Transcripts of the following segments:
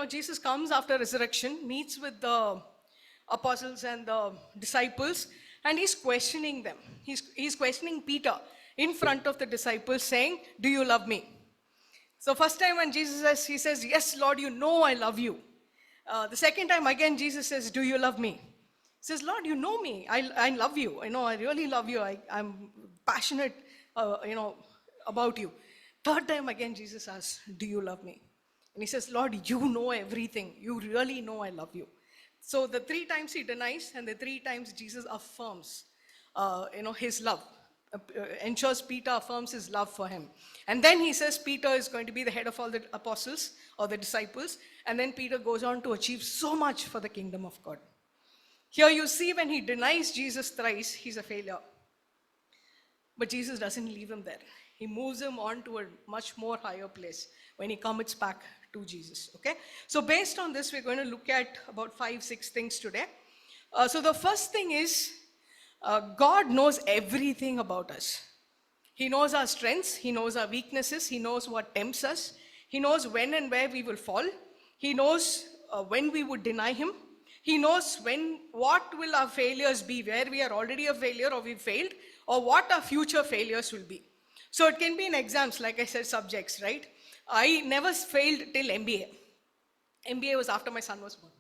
Jesus comes after resurrection, meets with the apostles and the disciples, and he's questioning them. He's questioning Peter in front of the disciples, saying, "Do you love me?" So first time when Jesus says, he says, "Yes, Lord, you know I love you." The second time again, Jesus says, "Do you love me?" He says, "Lord, you know me. I love you. I really love you. I'm passionate, about you." Third time again, Jesus asks, "Do you love me?" And he says, "Lord, you know everything. You really know I love you." So the three times he denies, and the three times Jesus affirms, his love. Ensures Peter affirms his love for him. And then he says Peter is going to be the head of all the apostles or the disciples. And then Peter goes on to achieve so much for the kingdom of God. Here you see when he denies Jesus thrice, he's a failure. But Jesus doesn't leave him there. He moves him on to a much more higher place when he commits back to Jesus. Okay? So based on this, we're going to look at about 5-6 things today. So the first thing is, God knows everything about us. He knows our strengths. He knows our weaknesses. He knows what tempts us. He knows when and where we will fall. He knows when we would deny him. He knows what will our failures be, where we are already a failure or we failed, or what our future failures will be. So it can be in exams, like I said, subjects, right? I never failed till MBA. MBA was after my son was born.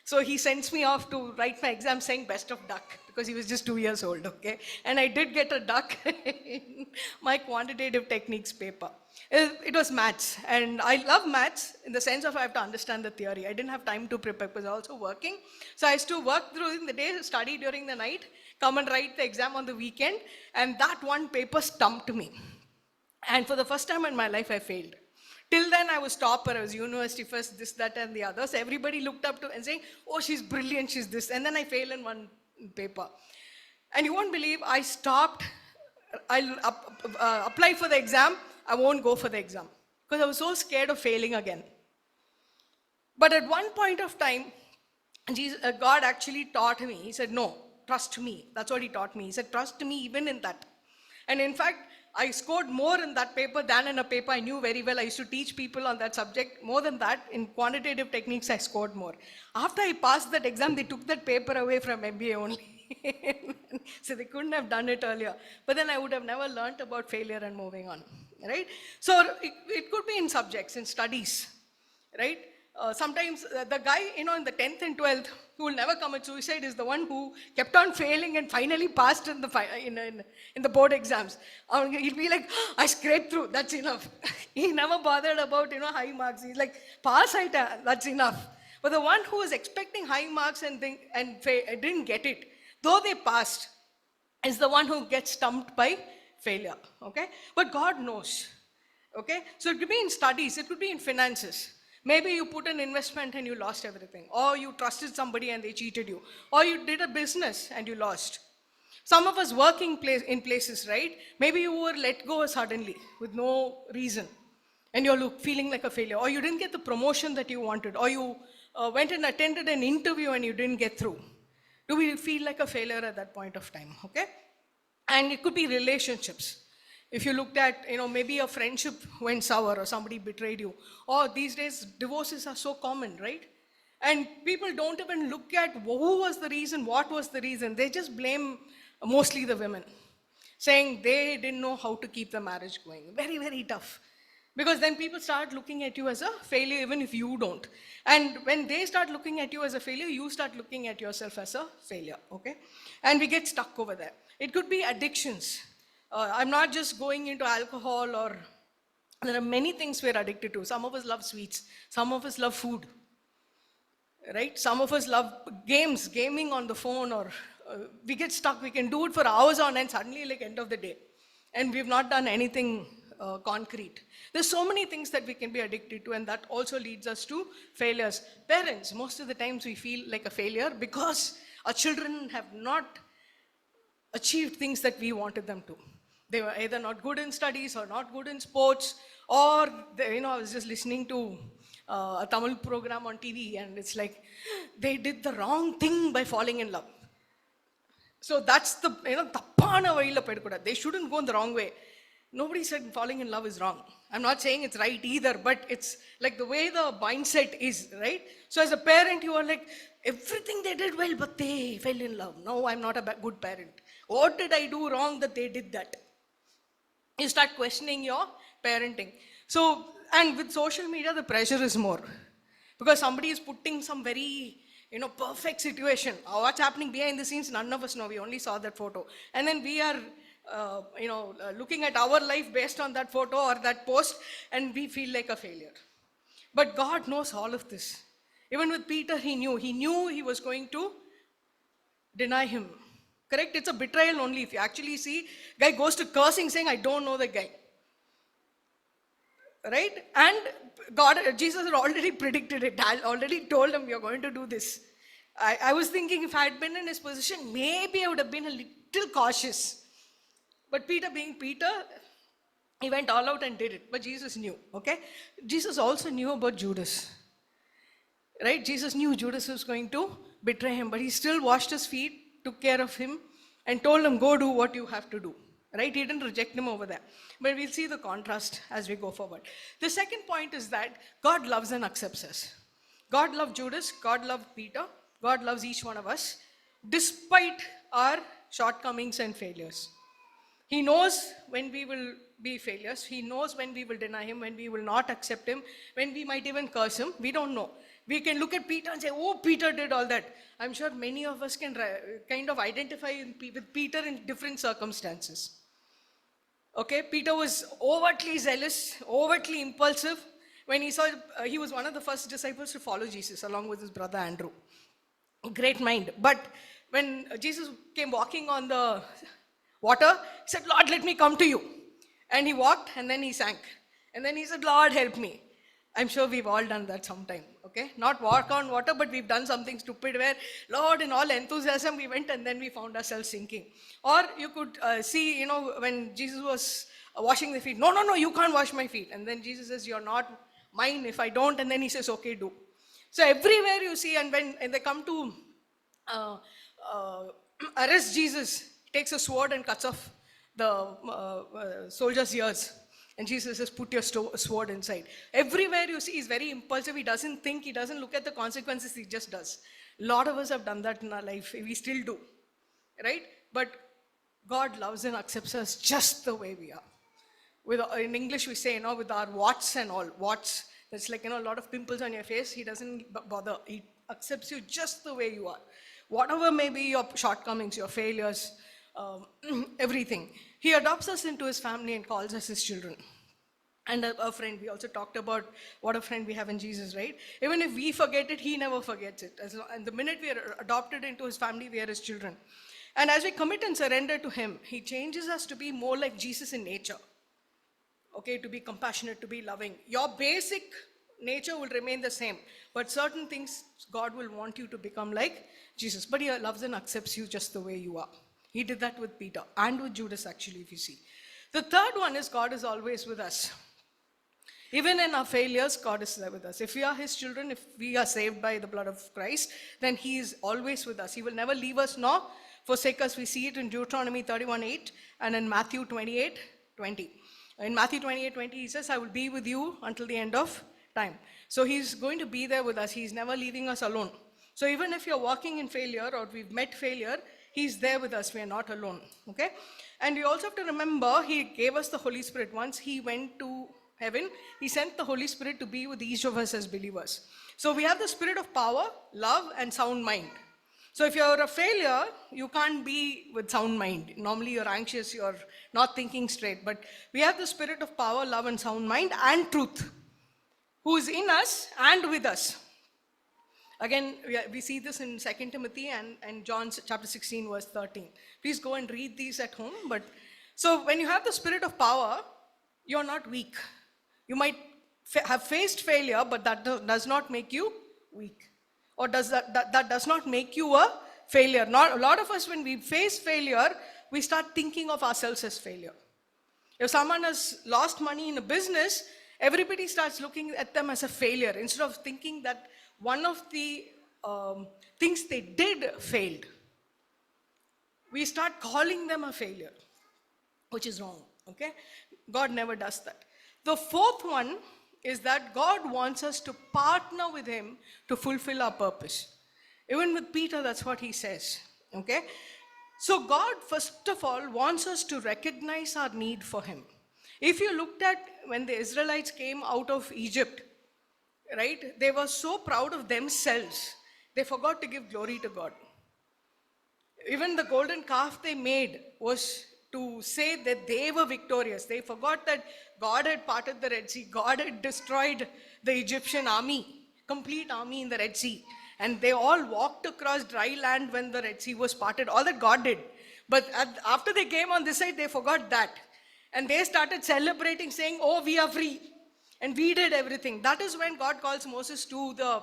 So he sends me off to write my exam saying best of duck, because he was just 2 years old, okay? And I did get a duck in my quantitative techniques paper. It was maths, and I love maths in the sense of I have to understand the theory. I didn't have time to prepare because I was also working. So I used to work through the day, study during the night, come and write the exam on the weekend, and that one paper stumped me. And for the first time in my life, I failed. Till then, I was topper, I was university first, this, that, and the others. Everybody looked up to and saying, "Oh, she's brilliant, she's this." And then I failed in one paper. And you won't believe, I stopped. I'll apply for the exam. I won't go for the exam because I was so scared of failing again. But at one point of time, God actually taught me. He said, "No, trust me." That's what he taught me. He said, "Trust me even in that." And in fact, I scored more in that paper than in a paper I knew very well. I used to teach people on that subject. More than that, in quantitative techniques, I scored more. After I passed that exam, they took that paper away from MBA only. So they couldn't have done it earlier. But then I would have never learned about failure and moving on, right? So it could be in subjects, in studies, right? Sometimes the guy, in the 10th and 12th, who will never commit suicide is the one who kept on failing and finally passed in the board exams. He'll be like, "I scraped through, that's enough." He never bothered about, high marks. He's like, "Pass, that's enough." But the one who was expecting high marks and didn't get it, though they passed, is the one who gets stumped by failure, okay? But God knows, okay? So it could be in studies, it could be in finances. Maybe you put an investment and you lost everything. Or you trusted somebody and they cheated you. Or you did a business and you lost. Some of us work in places, right? Maybe you were let go suddenly with no reason. And you're feeling like a failure. Or you didn't get the promotion that you wanted. Or you went and attended an interview and you didn't get through. Do we feel like a failure at that point of time? Okay? And it could be relationships. If you looked at, maybe a friendship went sour or somebody betrayed you. Or these days, divorces are so common, right? And people don't even look at who was the reason, what was the reason. They just blame mostly the women, saying they didn't know how to keep the marriage going. Very, very tough. Because then people start looking at you as a failure even if you don't. And when they start looking at you as a failure, you start looking at yourself as a failure, okay? And we get stuck over there. It could be addictions. I'm not just going into alcohol, or there are many things we're addicted to. Some of us love sweets. Some of us love food, right? Some of us love gaming on the phone, or we get stuck. We can do it for hours on end, suddenly like end of the day. And we've not done anything concrete. There's so many things that we can be addicted to, and that also leads us to failures. Parents, most of the times we feel like a failure because our children have not achieved things that we wanted them to. They were either not good in studies or not good in sports, or I was just listening to a Tamil program on TV, and it's like they did the wrong thing by falling in love. So that's the tappana vayila pedukooda. They shouldn't go in the wrong way. Nobody said falling in love is wrong. I'm not saying it's right either, but it's like the way the mindset is, right? So as a parent, you are like, everything they did well, but they fell in love. No, I'm not a good parent. What did I do wrong that they did that? You start questioning your parenting. So, and with social media, the pressure is more because somebody is putting some very, perfect situation. What's happening behind the scenes, none of us know. We only saw that photo. And then we are, looking at our life based on that photo or that post, and we feel like a failure. But God knows all of this. Even with Peter, he knew he was going to deny him. Correct? It's a betrayal only. If you actually see, guy goes to cursing saying, I don't know the guy. Right? And Jesus had already predicted it. I already told him, you're going to do this. I was thinking if I had been in his position, maybe I would have been a little cautious. But Peter being Peter, he went all out and did it. But Jesus knew, okay? Jesus also knew about Judas. Right? Jesus knew Judas was going to betray him, but he still washed his feet, took care of him, and told him, go do what you have to do. Right? He didn't reject him over there. But we'll see the contrast as we go forward. The second point is that God loves and accepts us. God loved Judas, God loved Peter, God loves each one of us, despite our shortcomings and failures. He knows when we will be failures. He knows when we will deny him, when we will not accept him, when we might even curse him. We don't know. We can look at Peter and say, oh, Peter did all that. I'm sure many of us can kind of identify with Peter in different circumstances. Okay, Peter was overtly zealous, overtly impulsive. When he saw, he was one of the first disciples to follow Jesus along with his brother Andrew. Great mind. But when Jesus came walking on the water, he said, Lord, let me come to you. And he walked and then he sank. And then he said, Lord, help me. I'm sure we've all done that sometime, okay? Not walk on water, but we've done something stupid where, Lord, in all enthusiasm, we went and then we found ourselves sinking. Or you could see, when Jesus was washing the feet, no, you can't wash my feet. And then Jesus says, you're not mine if I don't. And then he says, okay, do. So everywhere you see, and when they come to arrest Jesus, he takes a sword and cuts off the soldier's ears. And Jesus says, put your sword inside. Everywhere you see, he's very impulsive. He doesn't think, he doesn't look at the consequences, he just does. A lot of us have done that in our life. We still do. Right? But God loves and accepts us just the way we are. In English, we say, with our warts and all. Warts, that's like, a lot of pimples on your face. He doesn't bother. He accepts you just the way you are. Whatever may be your shortcomings, your failures, everything. He adopts us into his family and calls us his children. And a friend, we also talked about what a friend we have in Jesus, right? Even if we forget it, he never forgets it. And the minute we are adopted into his family, we are his children. And as we commit and surrender to him, he changes us to be more like Jesus in nature. Okay, to be compassionate, to be loving. Your basic nature will remain the same, but certain things God will want you to become like Jesus. But he loves and accepts you just the way you are. He did that with Peter and with Judas, actually, if you see. The third one is God is always with us. Even in our failures, God is there with us. If we are his children, if we are saved by the blood of Christ, then he is always with us. He will never leave us nor forsake us. We see it in Deuteronomy 31:8 and in Matthew 28:20. In Matthew 28:20, he says, I will be with you until the end of time. So he's going to be there with us. He's never leaving us alone. So even if you're walking in failure or we've met failure, he's there with us. We are not alone. Okay? And you also have to remember, he gave us the Holy Spirit. Once he went to heaven, he sent the Holy Spirit to be with each of us as believers. So we have the spirit of power, love, and sound mind. So if you're a failure, you can't be with sound mind. Normally you're anxious, you're not thinking straight. But we have the spirit of power, love, and sound mind and truth, who is in us and with us. Again, we see this in 2 Timothy and John chapter 16, verse 13. Please go and read these at home. But so when you have the spirit of power, you're not weak. You might have faced failure, but that does not make you weak. Or that does not make you a failure. A lot of us, when we face failure, we start thinking of ourselves as failure. If someone has lost money in a business, everybody starts looking at them as a failure instead of thinking that one of the things they did failed. We start calling them a failure, which is wrong. Okay? God never does that. The fourth one is that God wants us to partner with Him to fulfill our purpose. Even with Peter, that's what he says. Okay? So, God, first of all, wants us to recognize our need for Him. If you looked at when the Israelites came out of Egypt, right, they were so proud of themselves, they forgot to give glory to God. Even the golden calf they made was to say that they were victorious. They forgot that God had parted the Red Sea. God had destroyed the Egyptian army, complete army in the Red Sea. And they all walked across dry land when the Red Sea was parted. All that God did. But after they came on this side, they forgot that. And they started celebrating, saying, oh, we are free. And we did everything. That is when God calls Moses to the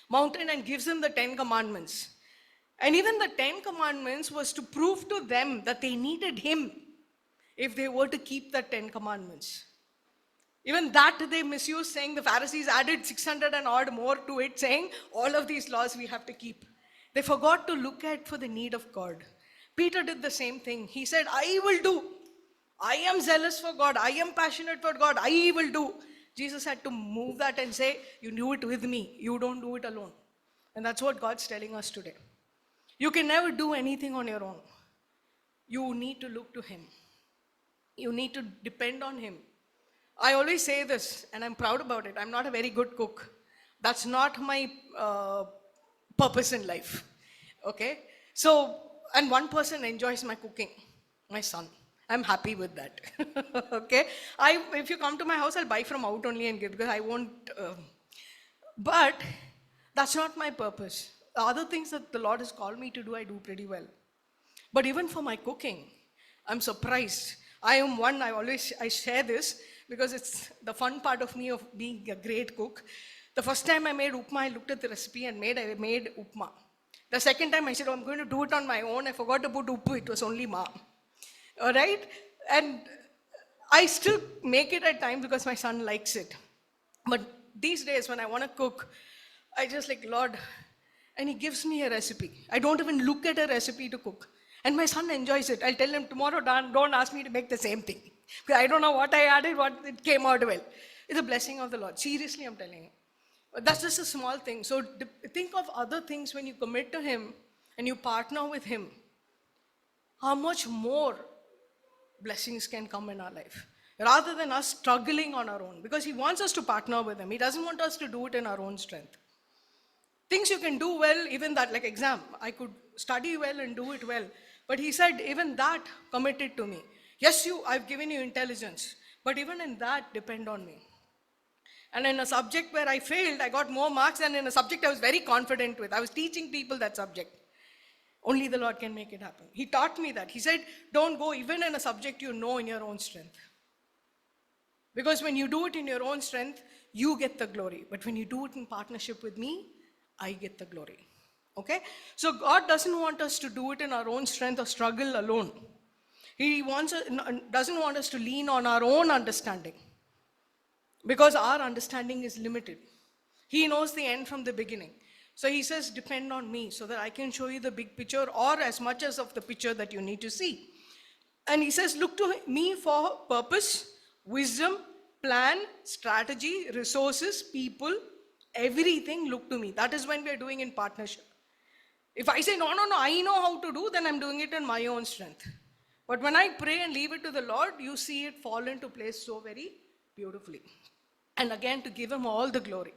mountain and gives him the 10 commandments. And even the 10 commandments was to prove to them that they needed him if they were to keep the 10 commandments. Even that they misused, saying the Pharisees added 600 and odd more to it, saying all of these laws we have to keep. They forgot to look at for the need of God. Peter did the same thing. He said, I will do. I am zealous for God. I am passionate for God. I will do. Jesus had to move that and say, you do it with me. You don't do it alone. And that's what God's telling us today. You can never do anything on your own. You need to look to Him. You need to depend on Him. I always say this, and I'm proud about it. I'm not a very good cook. That's not my purpose in life. Okay? So, and one person enjoys my cooking, my son. I'm happy with that. Okay? If you come to my house, I'll buy from out only and give, because I won't. But that's not my purpose. The other things that the Lord has called me to do, I do pretty well. But even for my cooking, I'm surprised. I share this because it's the fun part of me of being a great cook. The first time I made upma, I looked at the recipe and I made upma. The second time I said, I'm going to do it on my own. I forgot to put uppu, it was only ma. All right? And I still make it at times because my son likes it. But these days when I want to cook, I just like, Lord, and He gives me a recipe. I don't even look at a recipe to cook. And my son enjoys it. I'll tell him tomorrow, don't ask me to make the same thing. Because I don't know what I added, what it came out well. It's a blessing of the Lord. Seriously, I'm telling you. But that's just a small thing. So think of other things when you commit to Him and you partner with Him. How much more blessings can come in our life. Rather than us struggling on our own. Because He wants us to partner with Him. He doesn't want us to do it in our own strength. Things you can do well, even that, like exam. I could study well and do it well. But He said, even that, commit it to me. Yes, I've given you intelligence. But even in that, depend on me. And in a subject where I failed, I got more marks than in a subject I was very confident with. I was teaching people that subject. Only the Lord can make it happen. He taught me that. He said, don't go even in a subject you know in your own strength. Because when you do it in your own strength, you get the glory. But when you do it in partnership with me, I get the glory. Okay? So God doesn't want us to do it in our own strength or struggle alone. He doesn't want us to lean on our own understanding. Because our understanding is limited. He knows the end from the beginning. So He says, depend on me so that I can show you the big picture or as much as of the picture that you need to see. And He says, look to me for purpose, wisdom, plan, strategy, resources, people, everything, look to me. That is when we are doing in partnership. If I say, no, I know how to do, then I'm doing it in my own strength. But when I pray and leave it to the Lord, you see it fall into place so very beautifully. And again, to give Him all the glory.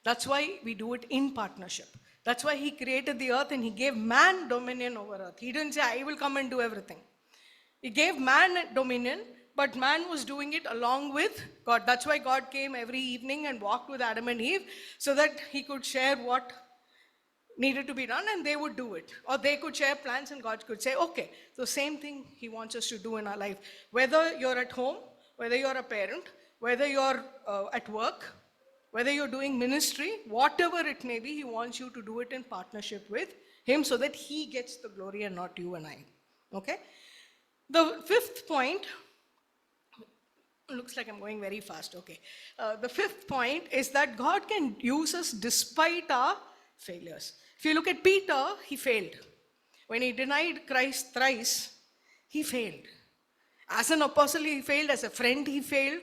That's why we do it in partnership. That's why He created the earth and He gave man dominion over earth. He didn't say, I will come and do everything. He gave man dominion, but man was doing it along with God. That's why God came every evening and walked with Adam and Eve so that He could share what needed to be done and they would do it. Or they could share plans and God could say, okay. So same thing He wants us to do in our life. Whether you're at home, whether you're a parent, whether you're at work, whether you're doing ministry, whatever it may be, He wants you to do it in partnership with Him so that He gets the glory and not you and I. Okay? The fifth point, looks like I'm going very fast. Okay. The fifth point is that God can use us despite our failures. If you look at Peter, he failed. When he denied Christ thrice, he failed. As an apostle, he failed. As a friend, he failed.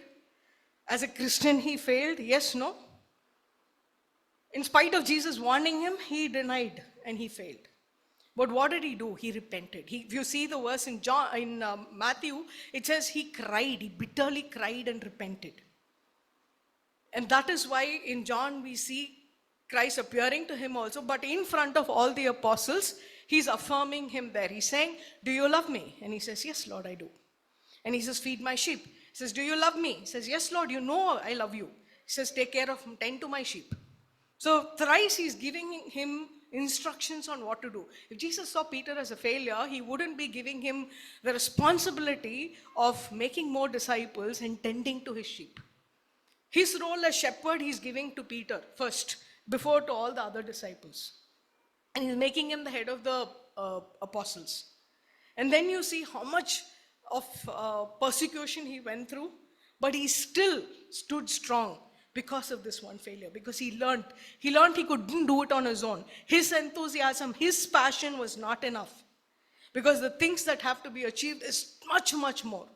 As a Christian, he failed. Yes, no? In spite of Jesus warning him, he denied and he failed. But what did he do? He repented. If you see the verse in Matthew, it says he cried. He bitterly cried and repented. And that is why in John we see Christ appearing to him also, but in front of all the apostles, he's affirming him there. He's saying, do you love me? And he says, yes, Lord, I do. And he says, feed my sheep. He says, do you love me? He says, yes, Lord, you know I love you. He says, take care of, tend to my sheep. So thrice he's giving him instructions on what to do. If Jesus saw Peter as a failure, he wouldn't be giving him the responsibility of making more disciples and tending to his sheep. His role as shepherd he's giving to Peter first, before to all the other disciples. And he's making him the head of the apostles. And then you see how much of persecution he went through, but he still stood strong because of this one failure, because he learned he couldn't do it on his own. His enthusiasm, his passion was not enough, because the things that have to be achieved is much, much more.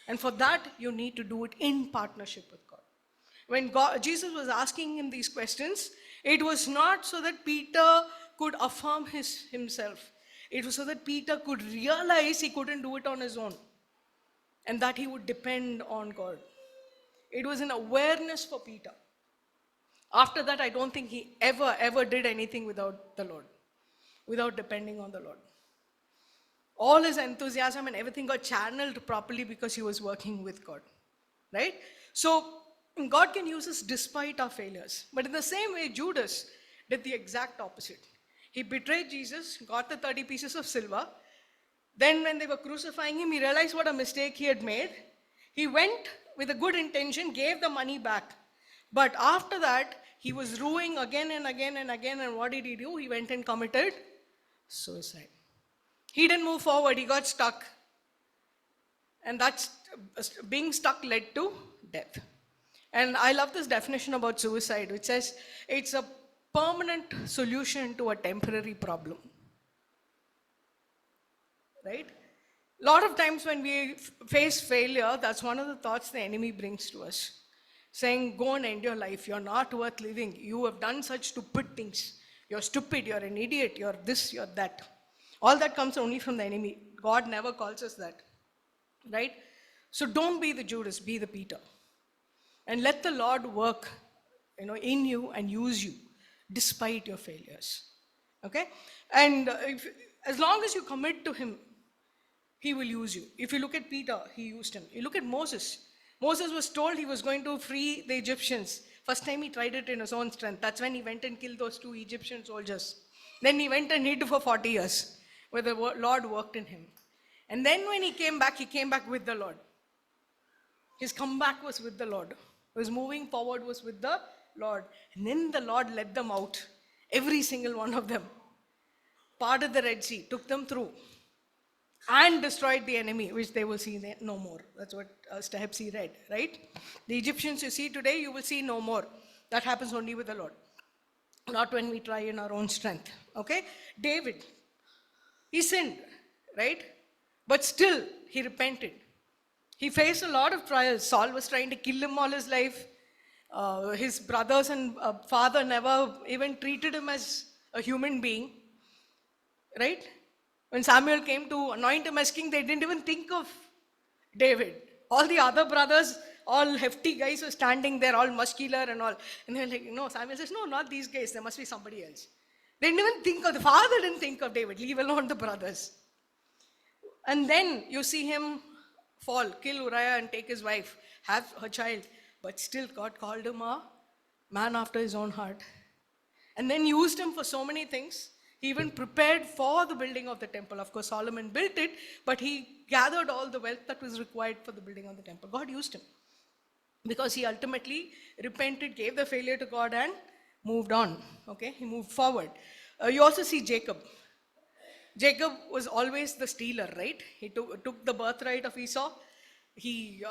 And for that, you need to do it in partnership with God. When Jesus was asking him these questions, it was not so that Peter could affirm himself. It was so that Peter could realize he couldn't do it on his own and that he would depend on God. It was an awareness for Peter. After that, I don't think he ever did anything without the Lord, without depending on the Lord. All his enthusiasm and everything got channeled properly because he was working with God, right? So God can use us despite our failures. But in the same way, Judas did the exact opposite. He betrayed Jesus, got the 30 pieces of silver. Then when they were crucifying him, he realized what a mistake he had made. He went with a good intention, gave the money back. But after that, he was ruining again and again and again. And what did he do? He went and committed suicide. He didn't move forward. He got stuck. And that's being stuck led to death. And I love this definition about suicide, which says it's a permanent solution to a temporary problem. Right? A lot of times when we face failure, that's one of the thoughts the enemy brings to us. Saying, go and end your life. You're not worth living. You have done such stupid things. You're stupid. You're an idiot. You're this, you're that. All that comes only from the enemy. God never calls us that. Right? So don't be the Judas, be the Peter. And let the Lord work, in you and use you despite your failures. Okay? And as long as you commit to him, he will use you. If you look at Peter, he used him. You look at Moses. Moses was told he was going to free the Egyptians. First time he tried it in his own strength. That's when he went and killed those 2 Egyptian soldiers. Then he went and hid for 40 years, where the Lord worked in him. And then when he came back with the Lord. His comeback was with the Lord. His moving forward was with the Lord. And then the Lord led them out. Every single one of them. Parted the Red Sea, took them through. And destroyed the enemy, which they will see no more. That's what Stahepsi read, right? The Egyptians you see today, you will see no more. That happens only with the Lord. Not when we try in our own strength. Okay? David, he sinned, right? But still, he repented. He faced a lot of trials. Saul was trying to kill him all his life. His brothers and father never even treated him as a human being, right? When Samuel came to anoint him as king, they didn't even think of David. All the other brothers, all hefty guys were standing there, all muscular and all. And they're like, no, Samuel says, no, not these guys. There must be somebody else. They didn't even think of, the father didn't think of David, leave alone the brothers. And then you see him fall, kill Uriah and take his wife, have her child. But still God called him a man after his own heart. And then used him for so many things. He even prepared for the building of the temple. Of course, Solomon built it, but he gathered all the wealth that was required for the building of the temple. God used him because he ultimately repented, gave the failure to God and moved on. Okay, he moved forward. You also see Jacob. Jacob was always the stealer, right? He took the birthright of Esau. He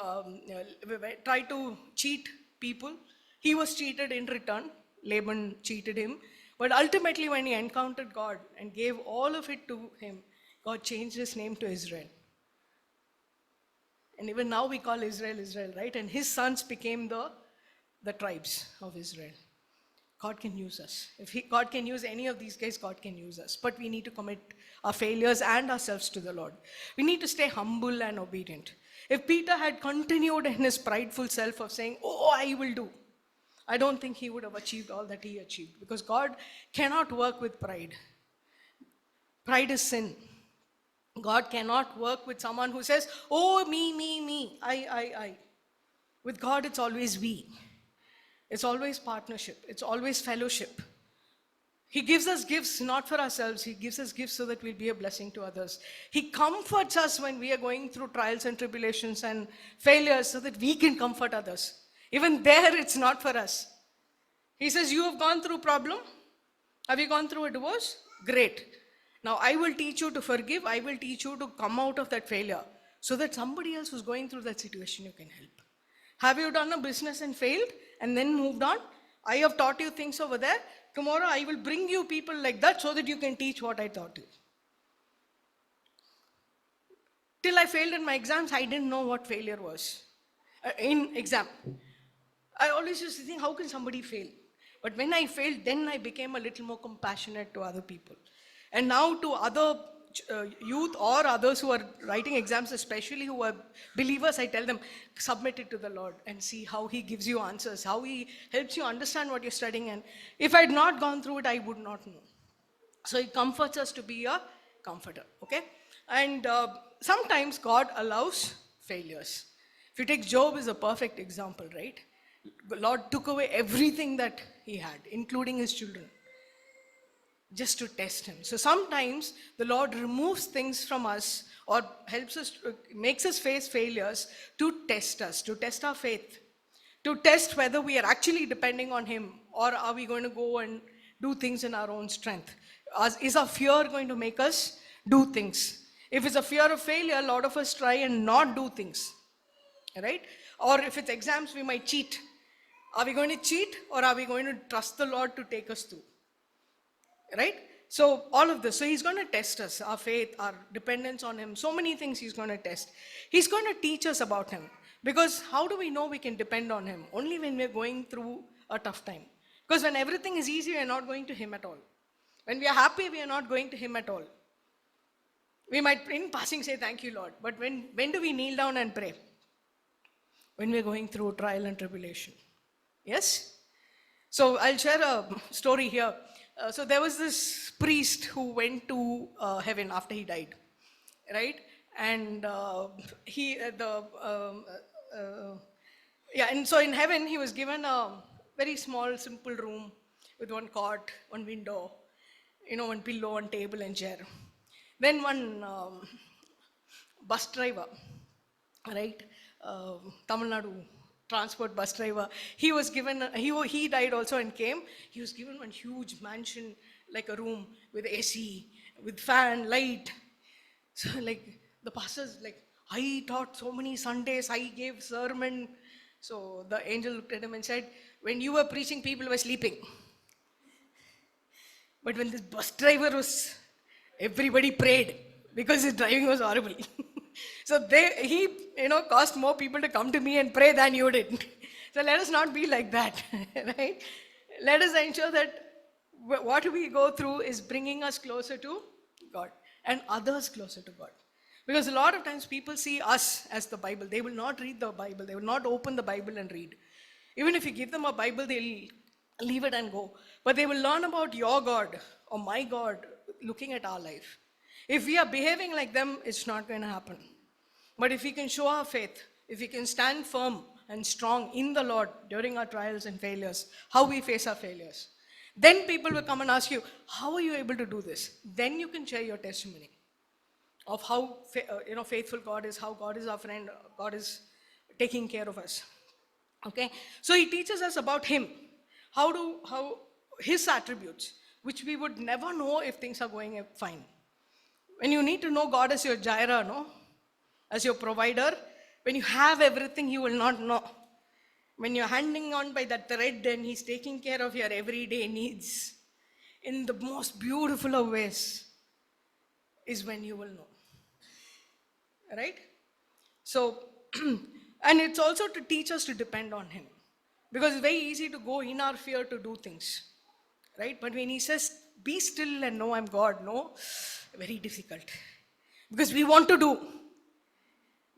tried to cheat people. He was cheated in return. Laban cheated him. But ultimately, when he encountered God and gave all of it to him, God changed his name to Israel. And even now we call Israel, Israel, right? And his sons became the tribes of Israel. God can use us. If God can use any of these guys, God can use us. But we need to commit our failures and ourselves to the Lord. We need to stay humble and obedient. If Peter had continued in his prideful self of saying, oh, I will do, I don't think he would have achieved all that he achieved. Because God cannot work with pride. Pride is sin. God cannot work with someone who says, oh, me, I. With God, it's always we. It's always partnership. It's always fellowship. He gives us gifts not for ourselves. He gives us gifts so that we'll be a blessing to others. He comforts us when we are going through trials and tribulations and failures so that we can comfort others. Even there, it's not for us. He says, you have gone through a problem. Have you gone through a divorce? Great. Now, I will teach you to forgive. I will teach you to come out of that failure so that somebody else who's going through that situation, you can help. Have you done a business and failed and then moved on? I have taught you things over there. Tomorrow, I will bring you people like that so that you can teach what I taught you. Till I failed in my exams, I didn't know what failure was. In exam, I always used to think, how can somebody fail? But when I failed, then I became a little more compassionate to other people. And now to other youth or others who are writing exams, especially who are believers, I tell them, submit it to the Lord and see how He gives you answers, how He helps you understand what you're studying. And if I had not gone through it, I would not know. So He comforts us to be a comforter, okay? And sometimes God allows failures. If you take Job as a perfect example, right? The Lord took away everything that he had, including his children, just to test him. So sometimes the Lord removes things from us or helps us, makes us face failures to test us, to test our faith, to test whether we are actually depending on Him or are we going to go and do things in our own strength. Is our fear going to make us do things? If it's a fear of failure, a lot of us try and not do things, right? Or if it's exams, we might cheat. Are we going to cheat or are we going to trust the Lord to take us through? Right? So all of this. So He's going to test us, our faith, our dependence on Him. So many things He's going to test. He's going to teach us about Him. Because how do we know we can depend on Him? Only when we're going through a tough time. Because when everything is easy, we're not going to Him at all. When we are happy, we are not going to Him at all. We might in passing say, thank you, Lord. But when do we kneel down and pray? When we're going through trial and tribulation. Yes? So I'll share a story here. So there was this priest who went to heaven after he died, right? And and so in heaven he was given a very small, simple room with one cot, one window, one pillow, one table and chair. Then one bus driver, right? Tamil Nadu transport bus driver. He was given, he died also and came. He was given one huge mansion, like a room with AC, with fan, light. So like the pastors, like, I taught so many Sundays, I gave sermon. So the angel looked at him and said, when you were preaching, people were sleeping. But when this bus driver was, everybody prayed because his driving was horrible. So he caused more people to come to me and pray than you did. So let us not be like that, right? Let us ensure that what we go through is bringing us closer to God and others closer to God. Because a lot of times people see us as the Bible. They will not read the Bible. They will not open the Bible and read. Even if you give them a Bible, they'll leave it and go. But they will learn about your God or my God looking at our life. If we are behaving like them, it's not going to happen. But if we can show our faith, if we can stand firm and strong in the Lord during our trials and failures, how we face our failures, then people will come and ask you, how are you able to do this? Then you can share your testimony of how faithful God is, how God is our friend, God is taking care of us. Okay, so He teaches us about Him, how His attributes, which we would never know if things are going fine. When you need to know God as your Jireh, as your provider, when you have everything, you will not know. When you're hanging on by that thread and He's taking care of your everyday needs in the most beautiful of ways, is when you will know. Right? So And it's also to teach us to depend on him. Because it's very easy to go in our fear to do things. Right? But when he says, be still and know I'm God, no, very difficult. Because we want to do.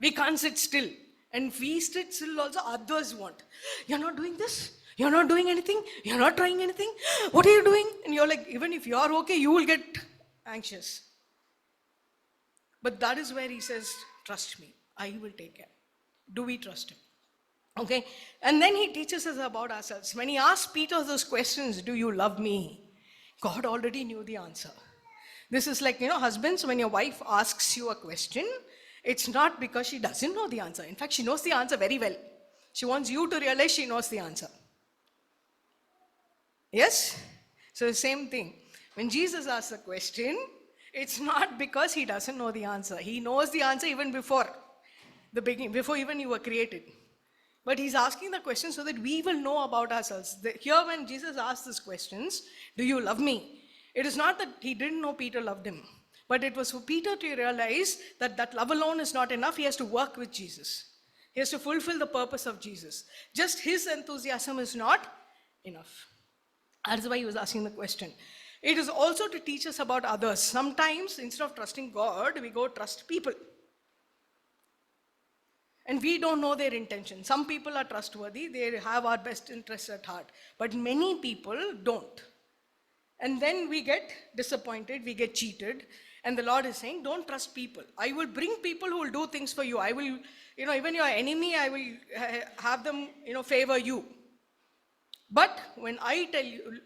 We can't sit still. And if we sit still also, others want. You're not doing this? You're not doing anything? You're not trying anything? What are you doing? And you're like, even if you're okay, you will get anxious. But that is where he says, trust me, I will take care. Do we trust him? Okay? And then he teaches us about ourselves. When he asked Peter those questions, do you love me? God already knew the answer. This is like, husbands, when your wife asks you a question, it's not because she doesn't know the answer. In fact, she knows the answer very well. She wants you to realize she knows the answer. Yes? So the same thing. When Jesus asks a question, it's not because he doesn't know the answer. He knows the answer even before the beginning, before even you were created. But he's asking the question so that we will know about ourselves. Here when Jesus asks these questions, do you love me? It is not that he didn't know Peter loved him. But it was for Peter to realize that that love alone is not enough. He has to work with Jesus. He has to fulfill the purpose of Jesus. Just his enthusiasm is not enough. That's why he was asking the question. It is also to teach us about others. Sometimes, instead of trusting God, we go trust people. And we don't know their intention. Some people are trustworthy. They have our best interests at heart. But many people don't. And then we get disappointed. We get cheated. And the Lord is saying, don't trust people. I will bring people who will do things for you. I will, even your enemy, I will have them, favor you. But when I tell you,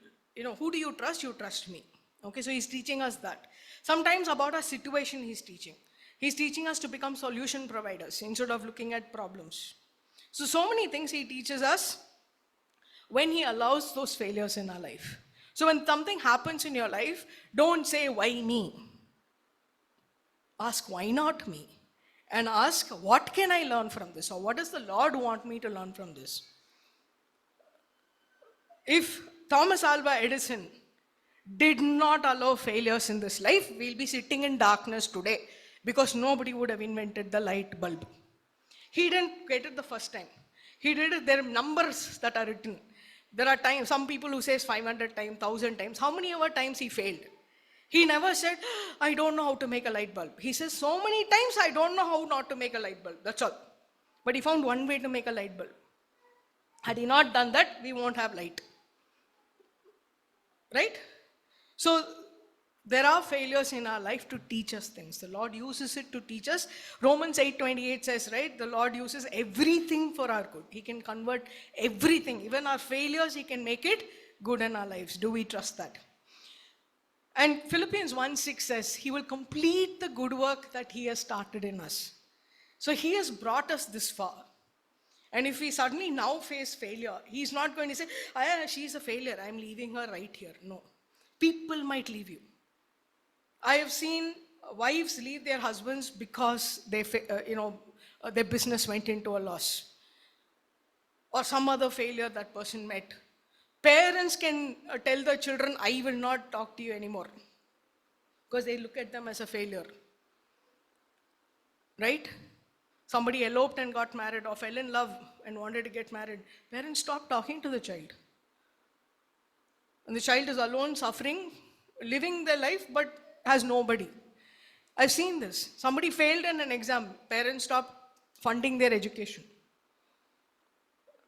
who do you trust? You trust me. Okay, so he's teaching us that. Sometimes about our situation he's teaching. He's teaching us to become solution providers instead of looking at problems. So many things he teaches us when he allows those failures in our life. So when something happens in your life, don't say, why me? Ask, why not me? And ask, what can I learn from this? Or what does the Lord want me to learn from this? If Thomas Alva Edison did not allow failures in this life, we'll be sitting in darkness today because nobody would have invented the light bulb. He didn't get it the first time. He did it. There are numbers that are written. There are times, some people who says 500 times, 1,000 times. How many ever times he failed? He never said, I don't know how to make a light bulb. He says, so many times I don't know how not to make a light bulb. That's all. But he found one way to make a light bulb. Had he not done that, we won't have light. Right? So, there are failures in our life to teach us things. The Lord uses it to teach us. Romans 8:28 says, right, the Lord uses everything for our good. He can convert everything. Even our failures, He can make it good in our lives. Do we trust that? And Philippians 1:6 says, He will complete the good work that He has started in us. So He has brought us this far. And if we suddenly now face failure, He's not going to say, she's a failure, I'm leaving her right here. No. People might leave you. I have seen wives leave their husbands because their business went into a loss. Or some other failure that person met. Parents can tell their children, I will not talk to you anymore. Because they look at them as a failure. Right? Somebody eloped and got married or fell in love and wanted to get married. Parents stop talking to the child. And the child is alone, suffering, living their life, but has nobody. I've seen this. Somebody failed in an exam. Parents stop funding their education.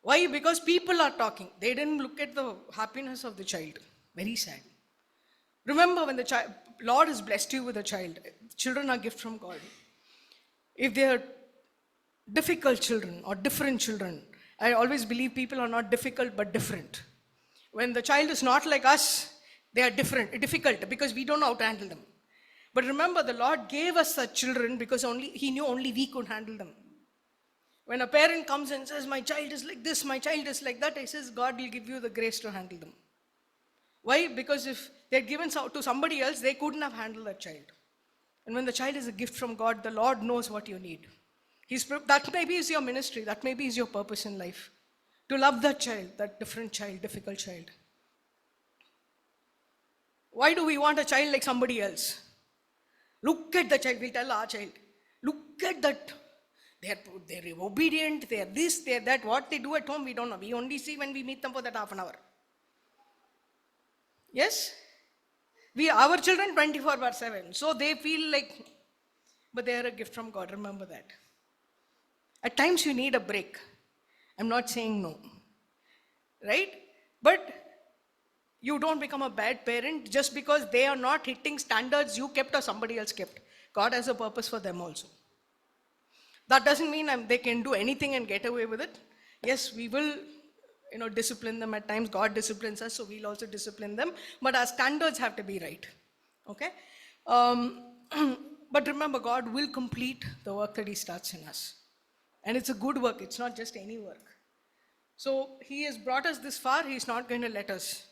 Why? Because people are talking. They didn't look at the happiness of the child. Very sad. Remember, when the Lord has blessed you with a child, children are a gift from God. If they are difficult children or different children, I always believe people are not difficult but different. When the child is not like us, they are difficult because we don't know how to handle them. But remember, the Lord gave us such children because He knew only we could handle them. When a parent comes and says, my child is like this, my child is like that, he says, God will give you the grace to handle them. Why? Because if they're given to somebody else, they couldn't have handled that child. And when the child is a gift from God, the Lord knows what you need. That maybe is your ministry, that maybe is your purpose in life. To love that child, that different child, difficult child. Why do we want a child like somebody else? Look at the child, we'll tell our child. Look at that They're obedient, they're this, they're that. What they do at home, we don't know. We only see when we meet them for that half an hour. Yes? Our children 24/7. So they feel like, but they are a gift from God. Remember that. At times you need a break. I'm not saying no. Right? But you don't become a bad parent just because they are not hitting standards you kept or somebody else kept. God has a purpose for them also. That doesn't mean they can do anything and get away with it. Yes, we will, discipline them at times. God disciplines us, so we'll also discipline them. But our standards have to be right. Okay? But remember, God will complete the work that He starts in us. And it's a good work. It's not just any work. So He has brought us this far. He's not going to let us.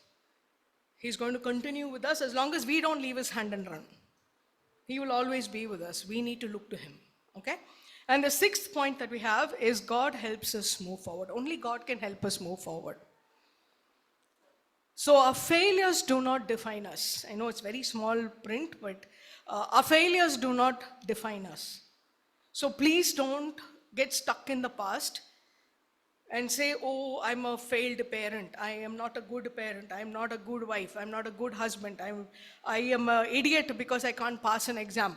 He's going to continue with us as long as we don't leave His hand and run. He will always be with us. We need to look to Him. Okay? And the sixth point that we have is God helps us move forward. Only God can help us move forward. So our failures do not define us. I know it's very small print, but our failures do not define us. So please don't get stuck in the past and say, oh, I'm a failed parent. I am not a good parent. I'm not a good wife. I'm not a good husband. I am an idiot because I can't pass an exam.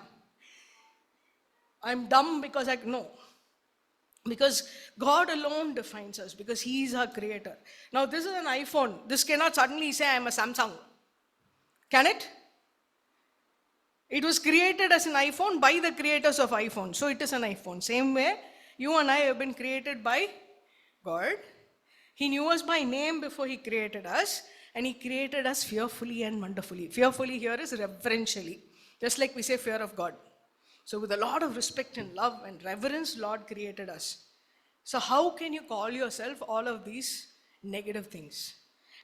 I'm dumb because no. Because God alone defines us, because He is our creator. Now this is an iPhone. This cannot suddenly say I'm a Samsung. Can it? It was created as an iPhone by the creators of iPhone. So it is an iPhone. Same way, you and I have been created by God. He knew us by name before He created us. And He created us fearfully and wonderfully. Fearfully here is reverentially. Just like we say fear of God. So with a lot of respect and love and reverence, Lord created us. So how can you call yourself all of these negative things?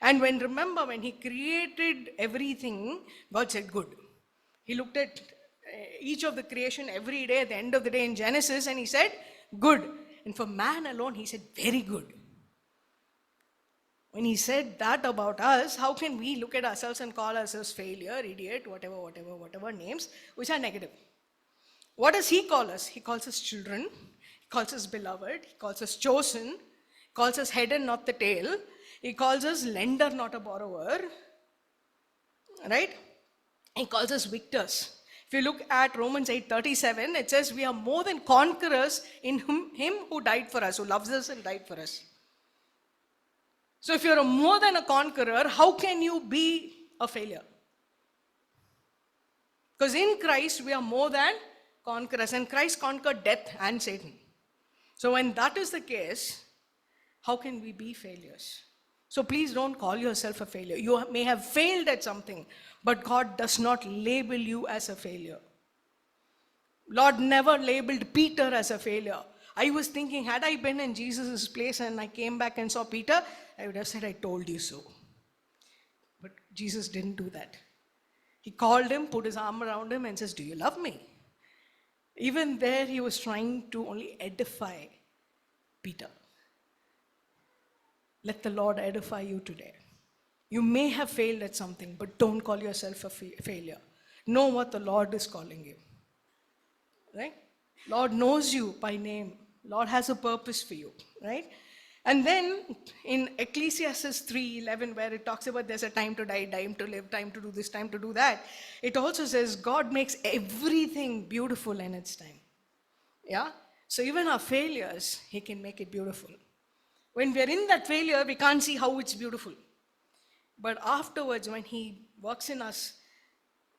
And remember, when He created everything, God said good. He looked at each of the creation every day at the end of the day in Genesis, and He said good. And for man alone, He said very good. When He said that about us, how can we look at ourselves and call ourselves failure, idiot, whatever names, which are negative? What does He call us? He calls us children. He calls us beloved. He calls us chosen. He calls us head and not the tail. He calls us lender, not a borrower. Right? He calls us victors. If you look at Romans 8:37, it says we are more than conquerors in Him who died for us, who loves us and died for us. So if you're more than a conqueror, how can you be a failure? Because in Christ, we are more than conquerors, and Christ conquered death and Satan. So when that is the case, how can we be failures? So please don't call yourself a failure. You may have failed at something, but God does not label you as a failure. Lord never labeled Peter as a failure. I was thinking, had I been in Jesus' place and I came back and saw Peter, I would have said, I told you so. But Jesus didn't do that. He called him, put His arm around him and says, do you love me? Even there, He was trying to only edify Peter. Let the Lord edify you today. You may have failed at something, but don't call yourself a failure. Know what the Lord is calling you. Right? Lord knows you by name. Lord has a purpose for you. Right? And then in Ecclesiastes 3:11, where it talks about there's a time to die, time to live, time to do this, time to do that, it also says God makes everything beautiful in its time. Yeah? So even our failures, He can make it beautiful. When we're in that failure, we can't see how it's beautiful. But afterwards, when He works in us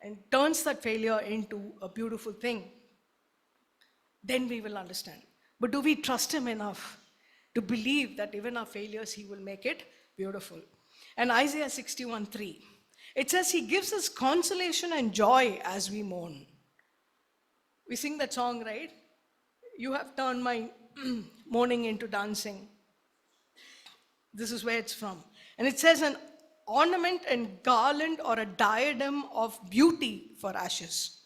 and turns that failure into a beautiful thing, then we will understand. But do we trust Him enough to believe that even our failures, He will make it beautiful? And Isaiah 61:3, it says He gives us consolation and joy as we mourn. We sing that song, right? You have turned my mourning into dancing. This is where it's from. And it says an ornament and garland or a diadem of beauty for ashes.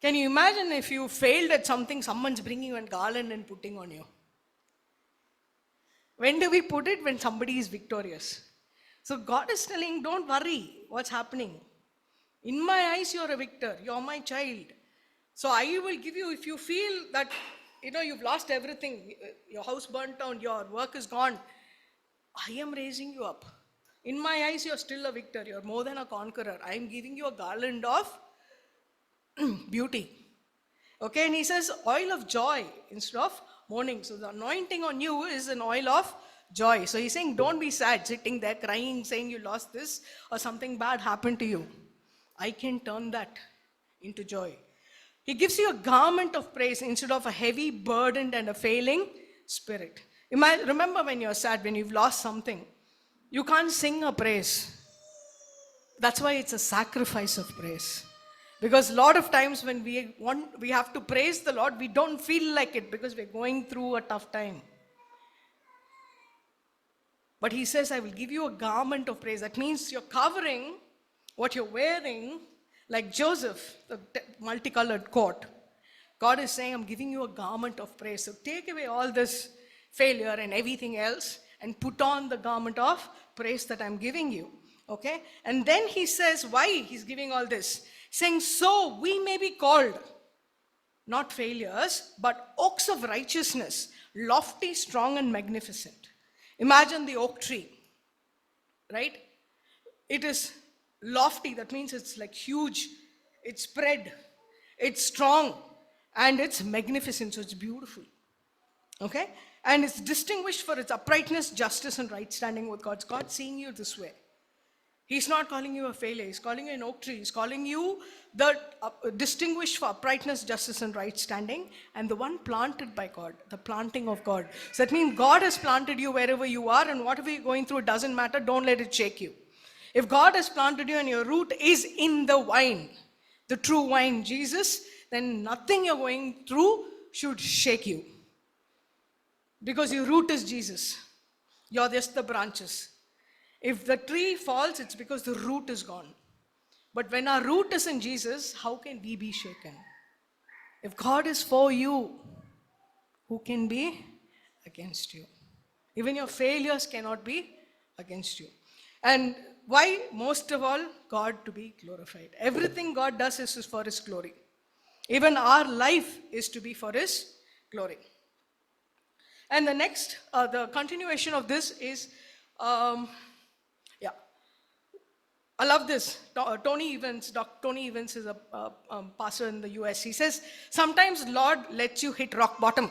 Can you imagine if you failed at something, someone's bringing you a garland and putting on you? When do we put it? When somebody is victorious. So God is telling, don't worry what's happening. In my eyes, you're a victor. You're my child. So I will give you, if you feel that you've lost everything. Your house burnt down, your work is gone. I am raising you up. In my eyes, you're still a victor. You're more than a conqueror. I am giving you a garland of beauty. Okay, and he says oil of joy instead of mourning. So the anointing on you is an oil of joy. So he's saying, don't be sad, sitting there crying, saying you lost this or something bad happened to you. I can turn that into joy. He gives you a garment of praise instead of a heavy, burdened, and a failing spirit. Remember when you're sad, when you've lost something, you can't sing a praise. That's why it's a sacrifice of praise. Because a lot of times when we have to praise the Lord, we don't feel like it because we're going through a tough time. But he says, I will give you a garment of praise. That means you're covering what you're wearing, like Joseph, the multicolored coat. God is saying, I'm giving you a garment of praise. So take away all this failure and everything else and put on the garment of praise that I'm giving you. Okay? And then he says, why he's giving all this? Saying, so we may be called not failures, but oaks of righteousness, lofty, strong, and magnificent. Imagine the oak tree, right? It is lofty, that means it's like huge, it's spread, it's strong, and it's magnificent, so it's beautiful. Okay? And it's distinguished for its uprightness, justice, and right standing with God. God's seeing you this way. He's not calling you a failure. He's calling you an oak tree. He's calling you the distinguished for uprightness, justice, and right standing, and the one planted by God, the planting of God. So that means God has planted you wherever you are, and whatever you're going through, it doesn't matter. Don't let it shake you. If God has planted you and your root is in the vine, the true vine, Jesus, then nothing you're going through should shake you. Because your root is Jesus. You're just the branches. If the tree falls, it's because the root is gone. But when our root is in Jesus, how can we be shaken? If God is for you, who can be against you? Even your failures cannot be against you. And why? Most of all, God to be glorified. Everything God does is for His glory. Even our life is to be for His glory. And the next, the continuation of this is, I love this. Tony Evans, Dr. Tony Evans is a pastor in the US. He says, sometimes Lord lets you hit rock bottom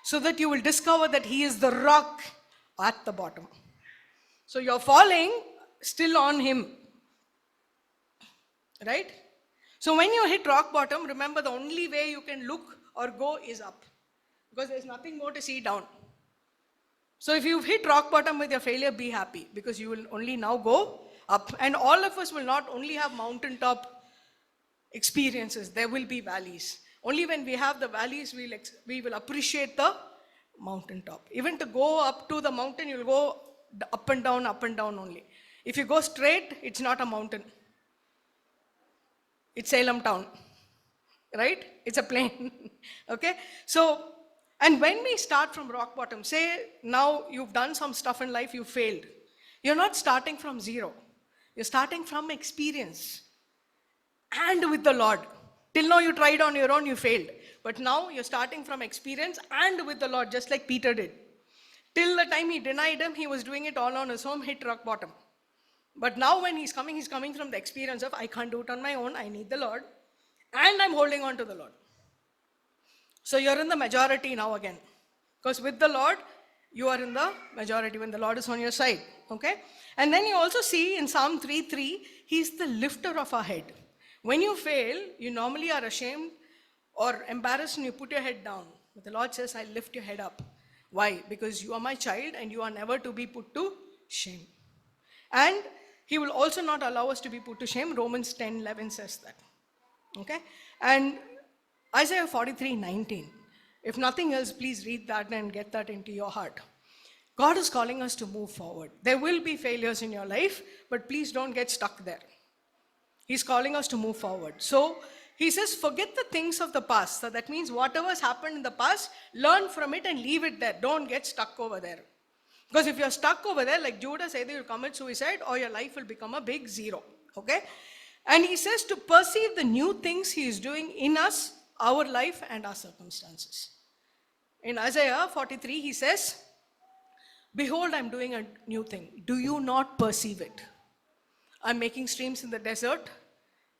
so that you will discover that He is the rock at the bottom. So you're falling still on Him. Right? So when you hit rock bottom, remember the only way you can look or go is up. Because there's nothing more to see down. So if you've hit rock bottom with your failure, be happy. Because you will only now go up. And all of us will not only have mountaintop experiences, there will be valleys. Only when we have the valleys, we will appreciate the mountaintop. Even to go up to the mountain, you'll go up and down only. If you go straight, it's not a mountain. It's Salem town, right? It's a plain, okay? So, and when we start from rock bottom, say now you've done some stuff in life, you failed. You're not starting from zero. You're starting from experience and with the Lord. Till now you tried on your own, you failed. But now you're starting from experience and with the Lord, just like Peter did. Till the time he denied Him, he was doing it all on his own, hit rock bottom. But now when he's coming from the experience of, I can't do it on my own, I need the Lord. And I'm holding on to the Lord. So you're in the majority now again. Because with the Lord, you are in the majority when the Lord is on your side. Okay? And then you also see in Psalm 3:3, He's the lifter of our head. When you fail, you normally are ashamed or embarrassed and you put your head down. But the Lord says, I lift your head up. Why? Because you are my child and you are never to be put to shame. And He will also not allow us to be put to shame. Romans 10:11 says that. Okay? And Isaiah 43:19. If nothing else, please read that and get that into your heart. God is calling us to move forward. There will be failures in your life, but please don't get stuck there. He's calling us to move forward. So He says, forget the things of the past. So that means whatever has happened in the past, learn from it and leave it there. Don't get stuck over there. Because if you're stuck over there, like Judas, either you'll commit suicide or your life will become a big zero. Okay? And He says to perceive the new things He is doing in us, our life and our circumstances. In Isaiah 43, he says, behold, I'm doing a new thing. Do you not perceive it? I'm making streams in the desert,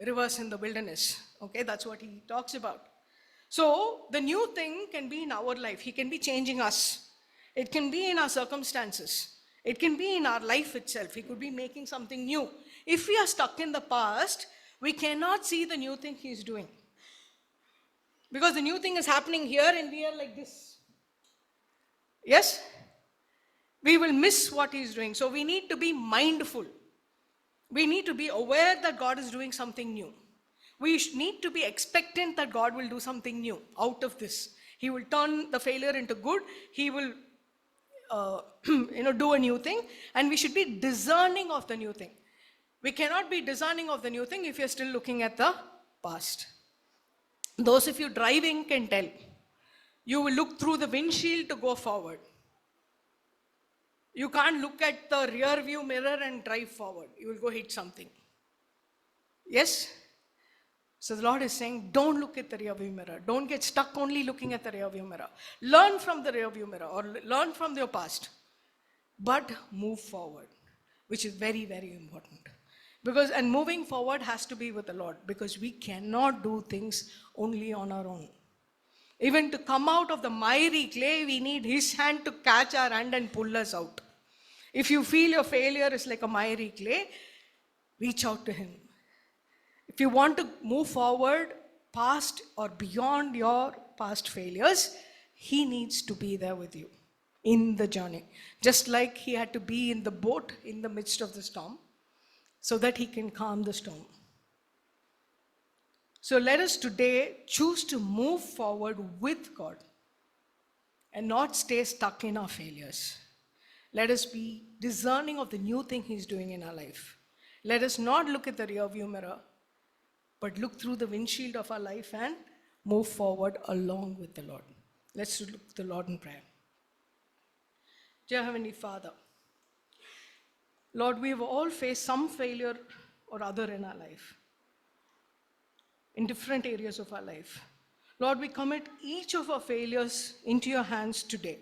rivers in the wilderness. Okay, that's what he talks about. So the new thing can be in our life. He can be changing us. It can be in our circumstances. It can be in our life itself. He could be making something new. If we are stuck in the past, we cannot see the new thing he's doing. Because the new thing is happening here and we are like this. Yes? We will miss what he's doing. So we need to be mindful. We need to be aware that God is doing something new. We need to be expectant that God will do something new out of this. He will turn the failure into good. He will do a new thing. And we should be discerning of the new thing. We cannot be discerning of the new thing if you're still looking at the past. Those of you driving can tell. You will look through the windshield to go forward. You can't look at the rear view mirror and drive forward. You will go hit something. Yes? So the Lord is saying, don't look at the rear view mirror. Don't get stuck only looking at the rear view mirror. Learn from the rear view mirror or learn from your past. But move forward, which is very, very important. And moving forward has to be with the Lord, because we cannot do things only on our own. Even to come out of the miry clay, we need His hand to catch our hand and pull us out. If you feel your failure is like a miry clay, reach out to Him. If you want to move forward past or beyond your past failures, He needs to be there with you in the journey. Just like He had to be in the boat in the midst of the storm, so that He can calm the storm. So let us today choose to move forward with God and not stay stuck in our failures. Let us be discerning of the new thing He's doing in our life. Let us not look at the rear view mirror, but look through the windshield of our life and move forward along with the Lord. Let's look to the Lord in prayer. Dear Heavenly Father, Lord, we have all faced some failure or other in our life, in different areas of our life. Lord, we commit each of our failures into your hands today.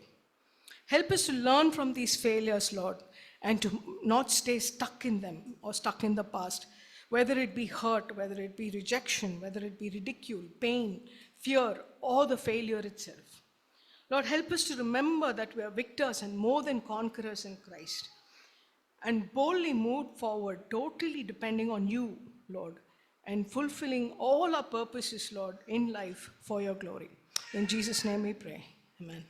Help us to learn from these failures, Lord, and to not stay stuck in them or stuck in the past, whether it be hurt, whether it be rejection, whether it be ridicule, pain, fear, or the failure itself. Lord, help us to remember that we are victors and more than conquerors in Christ, and boldly move forward, totally depending on you, Lord, and fulfilling all our purposes, Lord, in life for your glory. In Jesus' name we pray. Amen.